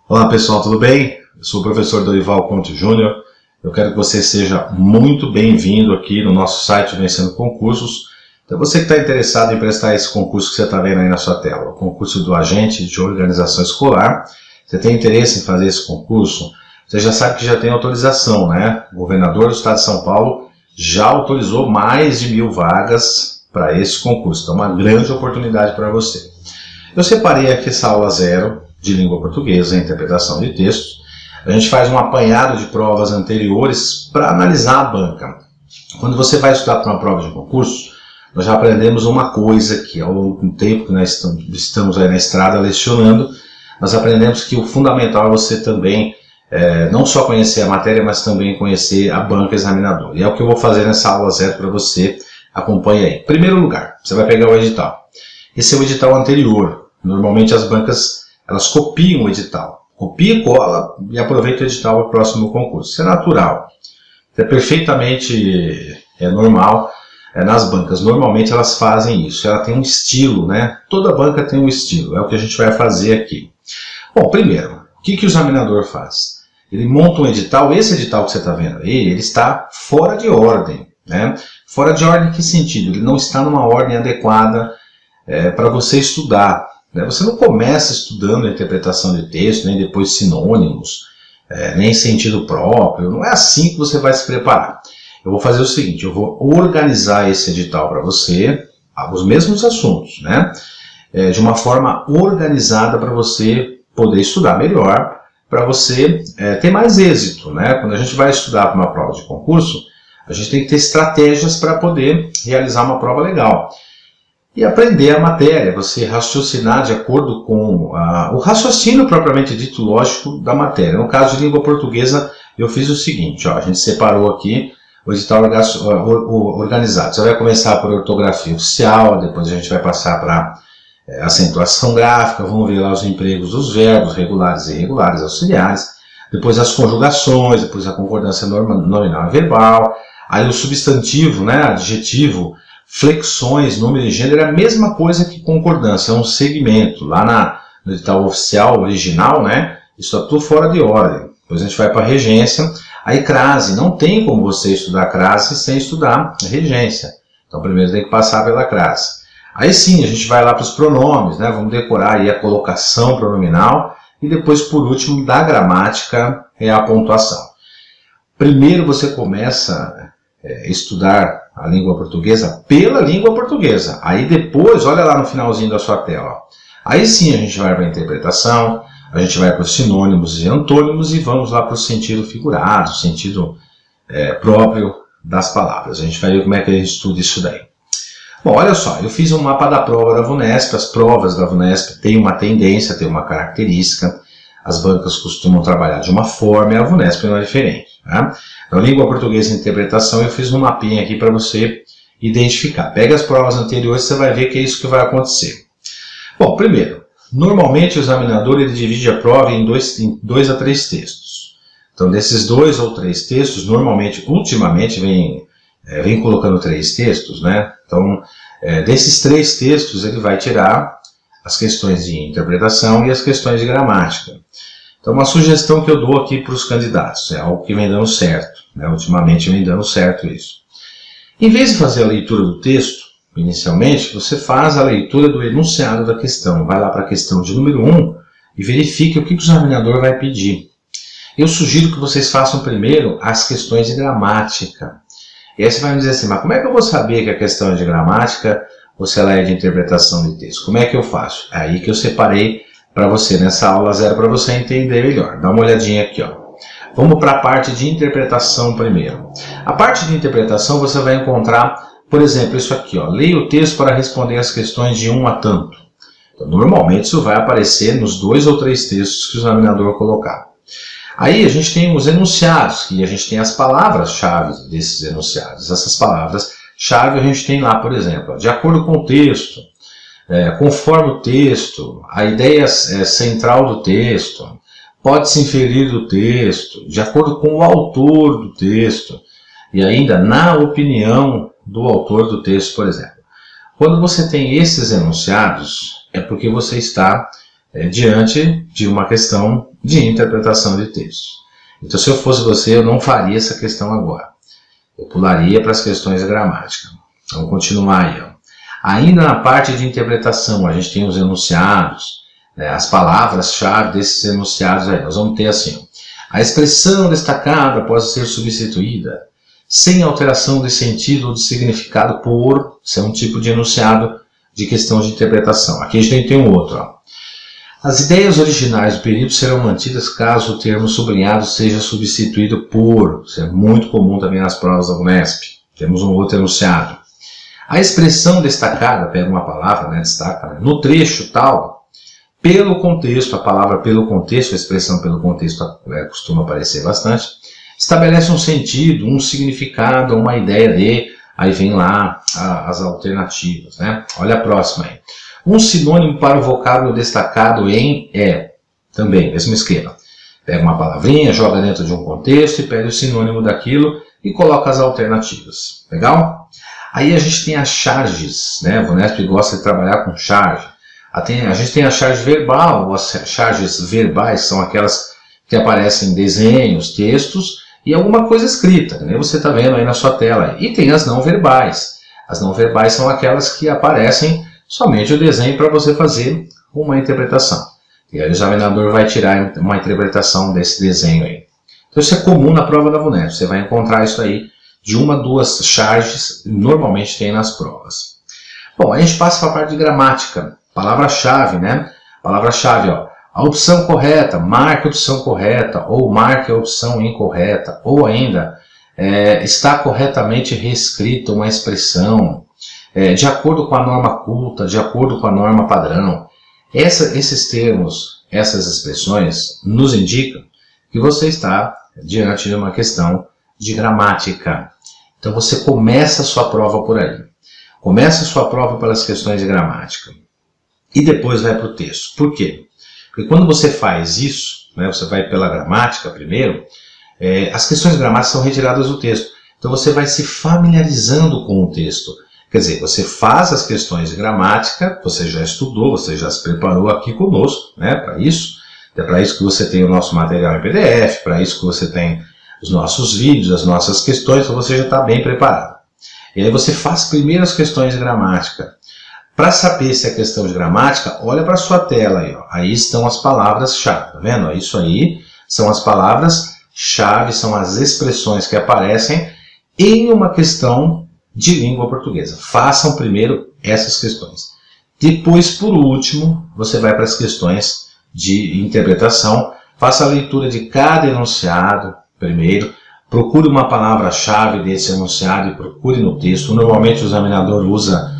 Olá pessoal, tudo bem? Eu sou o professor Dorival Conte Júnior. Eu quero que você seja muito bem-vindo aqui no nosso site Vencendo Concursos. Então você que está interessado em prestar esse concurso que você está vendo aí na sua tela, o concurso do agente de organização escolar, você tem interesse em fazer esse concurso, você já sabe que já tem autorização, né? O governador do estado de São Paulo já autorizou mais de 1000 vagas para esse concurso. Então uma grande oportunidade para você. Eu separei aqui essa aula 0 de língua portuguesa, interpretação de textos. A gente faz um apanhado de provas anteriores para analisar a banca. Quando você vai estudar para uma prova de concurso, nós já aprendemos uma coisa aqui, ao longo do tempo que nós estamos aí na estrada lecionando, nós aprendemos que o fundamental é você também, não só conhecer a matéria, mas também conhecer a banca examinadora. E é o que eu vou fazer nessa aula 0 para você, acompanhe aí. Em primeiro lugar, você vai pegar o edital. Esse é o edital anterior. Normalmente as bancas elas copiam o edital. Copia, cola e aproveita o edital para o próximo concurso. Isso é natural. É perfeitamente normal nas bancas. Normalmente elas fazem isso. Ela tem um estilo, né? Toda banca tem um estilo. É o que a gente vai fazer aqui. Bom, primeiro, o que o examinador faz? Ele monta um edital. Esse edital que você está vendo aí, ele está fora de ordem, né? Fora de ordem em que sentido? Ele não está numa ordem adequada para você estudar. Você não começa estudando a interpretação de texto, nem depois sinônimos, nem sentido próprio. Não é assim que você vai se preparar. Eu vou fazer o seguinte, eu vou organizar esse edital para você, os mesmos assuntos, né? De uma forma organizada para você poder estudar melhor, para você ter mais êxito, né? Quando a gente vai estudar para uma prova de concurso, a gente tem que ter estratégias para poder realizar uma prova legal. E aprender a matéria, você raciocinar de acordo com o raciocínio propriamente dito lógico da matéria. No caso de língua portuguesa, eu fiz o seguinte, ó, a gente separou aqui o edital organizado. Você vai começar por ortografia oficial, depois a gente vai passar para acentuação gráfica, vamos ver lá os empregos dos verbos regulares e irregulares auxiliares, depois as conjugações, depois a concordância nominal e verbal, aí o substantivo, né, adjetivo, flexões, número e gênero é a mesma coisa que concordância, é um segmento. Lá no edital oficial, original, né, isso está tudo fora de ordem. Depois a gente vai para a regência. Aí crase, não tem como você estudar crase sem estudar regência. Então primeiro tem que passar pela crase. Aí sim, a gente vai lá para os pronomes, né, vamos decorar aí a colocação pronominal e depois por último da gramática é a pontuação. Primeiro você começa a estudar a língua portuguesa pela língua portuguesa. Aí depois, olha lá no finalzinho da sua tela. Ó. Aí sim a gente vai para a interpretação, a gente vai para os sinônimos e antônimos e vamos lá para o sentido figurado, o sentido próprio das palavras. A gente vai ver como é que a gente estuda isso daí. Bom, olha só, eu fiz um mapa da prova da VUNESP. As provas da VUNESP têm uma tendência, têm uma característica. As bancas costumam trabalhar de uma forma e a VUNESP não é diferente. Tá? Então, língua portuguesa e interpretação, eu fiz um mapinha aqui para você identificar. Pega as provas anteriores, você vai ver que é isso que vai acontecer. Bom, primeiro, normalmente o examinador ele divide a prova em dois a 3 textos. Então, desses 2 ou 3 textos, normalmente, ultimamente, vem colocando 3 textos, né? Então, desses 3 textos, ele vai tirar as questões de interpretação e as questões de gramática. Então, uma sugestão que eu dou aqui para os candidatos, é algo que vem dando certo, né? Ultimamente vem dando certo isso. Em vez de fazer a leitura do texto, inicialmente, você faz a leitura do enunciado da questão. Vai lá para a questão de número 1 e verifique o que o examinador vai pedir. Eu sugiro que vocês façam primeiro as questões de gramática. E aí você vai me dizer assim, mas como é que eu vou saber que a questão é de gramática ou se ela é de interpretação de texto? Como é que eu faço? É aí que eu separei para você nessa aula 0 para você entender melhor. Dá uma olhadinha aqui, ó. Vamos para a parte de interpretação primeiro. A parte de interpretação você vai encontrar, por exemplo, isso aqui, ó. Leia o texto para responder as questões de 1 a tanto. Então, normalmente isso vai aparecer nos 2 ou 3 textos que o examinador colocar. Aí a gente tem os enunciados, que a gente tem as palavras-chave desses enunciados. Essas palavras-chave a gente tem lá, por exemplo, de acordo com o texto, conforme o texto, a ideia central do texto, pode-se inferir do texto, de acordo com o autor do texto, e ainda na opinião do autor do texto, por exemplo. Quando você tem esses enunciados, é porque você está diante de uma questão de interpretação de texto. Então, se eu fosse você, eu não faria essa questão agora. Eu pularia para as questões de gramática. Vamos continuar aí. Ó. Ainda na parte de interpretação, a gente tem os enunciados, né, as palavras-chave desses enunciados aí. Nós vamos ter assim, ó, a expressão destacada pode ser substituída sem alteração de sentido ou de significado por, isso é um tipo de enunciado de questão de interpretação. Aqui a gente tem um outro. Ó. As ideias originais do período serão mantidas caso o termo sublinhado seja substituído por, isso é muito comum também nas provas da Unesp. Temos um outro enunciado. A expressão destacada, pega uma palavra, né, destaca, né, no trecho tal, pelo contexto, a palavra pelo contexto, a expressão pelo contexto costuma aparecer bastante, estabelece um sentido, um significado, uma ideia de, aí vem lá as alternativas, né? Olha a próxima aí. Um sinônimo para o vocábulo destacado em é, também, mesmo esquema. Pega uma palavrinha, joga dentro de um contexto e pega o sinônimo daquilo e coloca as alternativas. Legal? Aí a gente tem as charges, né? O Unesp gosta de trabalhar com charge. A gente tem a charge verbal, ou as charges verbais são aquelas que aparecem em desenhos, textos e alguma coisa escrita, que nem você está vendo aí na sua tela. E tem as não verbais. As não verbais são aquelas que aparecem somente o desenho para você fazer uma interpretação. E aí o examinador vai tirar uma interpretação desse desenho aí. Então isso é comum na prova da Unesp. Você vai encontrar isso aí de uma, duas charges, normalmente tem nas provas. Bom, aí a gente passa para a parte de gramática. Palavra-chave, né? Palavra-chave, ó. A opção correta, marque a opção correta, ou marque a opção incorreta, ou ainda, está corretamente reescrita uma expressão, de acordo com a norma culta, de acordo com a norma padrão. Esses termos, essas expressões, nos indicam que você está diante de uma questão de gramática. Então você começa a sua prova por aí. Começa a sua prova pelas questões de gramática. E depois vai para o texto. Por quê? Porque quando você faz isso, né, você vai pela gramática primeiro, as questões gramáticas são retiradas do texto. Então você vai se familiarizando com o texto. Quer dizer, você faz as questões de gramática, você já estudou, você já se preparou aqui conosco, né, para isso. É para isso que você tem o nosso material em PDF, para isso que você tem os nossos vídeos, as nossas questões, então você já está bem preparado. E aí você faz primeiro as questões de gramática. Para saber se é questão de gramática, olha para a sua tela aí, ó. Aí estão as palavras-chave, tá vendo? Isso aí são as palavras-chave, são as expressões que aparecem em uma questão de língua portuguesa. Façam primeiro essas questões. Depois, por último, você vai para as questões de interpretação. Faça a leitura de cada enunciado primeiro. Procure uma palavra-chave desse enunciado e procure no texto. Normalmente o examinador usa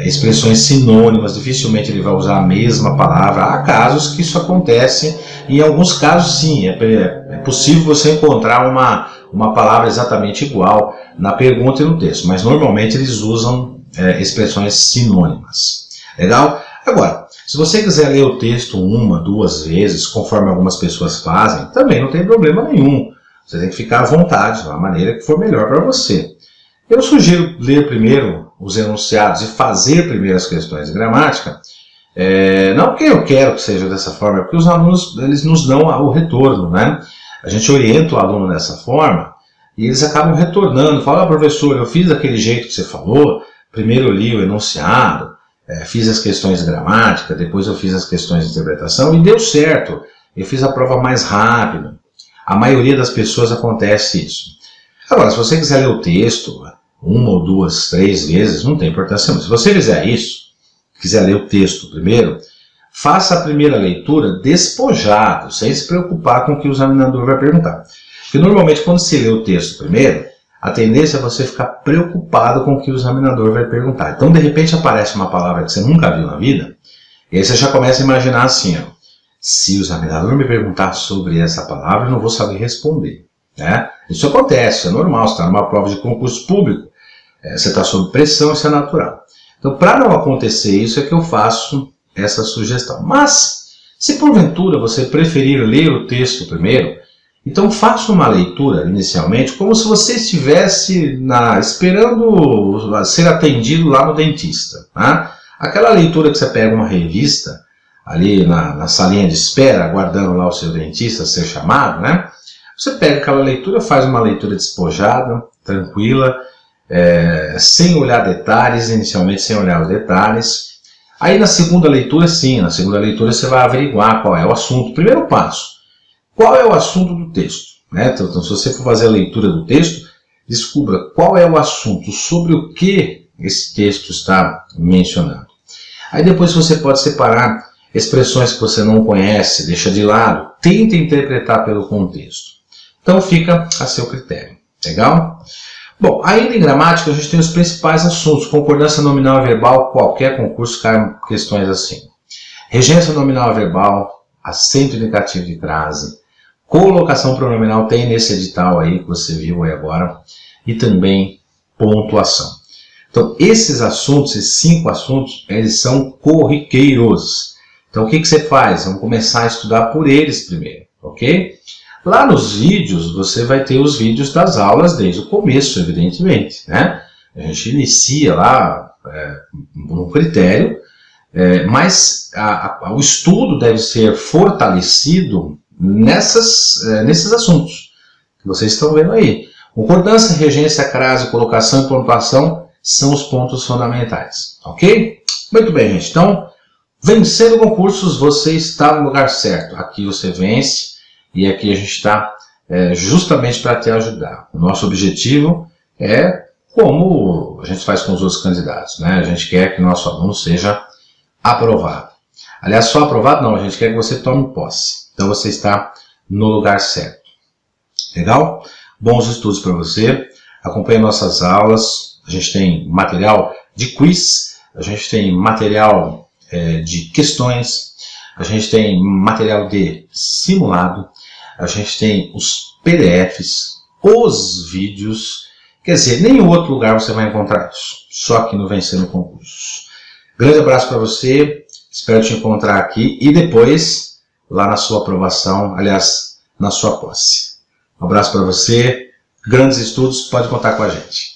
expressões sinônimas, dificilmente ele vai usar a mesma palavra. Há casos que isso acontece, e em alguns casos sim, é possível você encontrar uma palavra exatamente igual na pergunta e no texto, mas normalmente eles usam expressões sinônimas. Legal? Agora, se você quiser ler o texto uma, duas vezes, conforme algumas pessoas fazem, também não tem problema nenhum. Você tem que ficar à vontade, da maneira que for melhor para você. Eu sugiro ler primeiro os enunciados e fazer primeiro as questões de gramática, não porque eu quero que seja dessa forma, é porque os alunos eles nos dão o retorno, né? A gente orienta o aluno dessa forma e eles acabam retornando, falam, professor, eu fiz daquele jeito que você falou, primeiro eu li o enunciado, fiz as questões de gramática, depois eu fiz as questões de interpretação e deu certo, eu fiz a prova mais rápido. A maioria das pessoas acontece isso. Agora, se você quiser ler o texto uma ou duas, três vezes, não tem importância. Se você fizer isso, quiser ler o texto primeiro, faça a primeira leitura despojado, sem se preocupar com o que o examinador vai perguntar. Porque normalmente quando você lê o texto primeiro, a tendência é você ficar preocupado com o que o examinador vai perguntar. Então, de repente, aparece uma palavra que você nunca viu na vida, e aí você já começa a imaginar assim, ó, se o examinador me perguntar sobre essa palavra, eu não vou saber responder. Né? Isso acontece, é normal, você está numa prova de concurso público, você está sob pressão, isso é natural. Então, para não acontecer isso, é que eu faço essa sugestão. Mas, se porventura você preferir ler o texto primeiro, então faça uma leitura inicialmente como se você estivesse esperando ser atendido lá no dentista. Né? Aquela leitura que você pega uma revista, ali na salinha de espera, aguardando lá o seu dentista ser chamado, né? Você pega aquela leitura, faz uma leitura despojada, tranquila, sem olhar detalhes, inicialmente sem olhar os detalhes. Aí na segunda leitura, sim, na segunda leitura você vai averiguar qual é o assunto. Primeiro passo, qual é o assunto do texto? Né? Então, se você for fazer a leitura do texto, descubra qual é o assunto, sobre o que esse texto está mencionando. Aí depois você pode separar expressões que você não conhece, deixa de lado, tenta interpretar pelo contexto. Então fica a seu critério. Legal? Bom, ainda em gramática a gente tem os principais assuntos. Concordância nominal e verbal, qualquer concurso cai questões assim. Regência nominal e verbal, acento indicativo de crase, colocação pronominal tem nesse edital aí que você viu aí agora, e também pontuação. Então esses assuntos, esses 5 assuntos, eles são corriqueiros. Então o que você faz? Vamos começar a estudar por eles primeiro, ok? Lá nos vídeos, você vai ter os vídeos das aulas desde o começo, evidentemente, né? A gente inicia lá no critério, mas o estudo deve ser fortalecido nesses assuntos que vocês estão vendo aí. Concordância, regência, crase, colocação e pontuação são os pontos fundamentais, ok? Muito bem, gente. Então, vencendo concursos, você está no lugar certo. Aqui você vence. E aqui a gente está justamente para te ajudar. O nosso objetivo é como a gente faz com os outros candidatos, né? A gente quer que o nosso aluno seja aprovado. Aliás, só aprovado não, a gente quer que você tome posse. Então você está no lugar certo. Legal? Bons estudos para você. Acompanhe nossas aulas. A gente tem material de quiz, a gente tem material de questões, a gente tem material de simulado, a gente tem os PDFs, os vídeos, quer dizer, em nenhum outro lugar você vai encontrar isso, só aqui no Vencendo Concursos. Grande abraço para você, espero te encontrar aqui e depois lá na sua aprovação, aliás, na sua posse. Um abraço para você, grandes estudos, pode contar com a gente.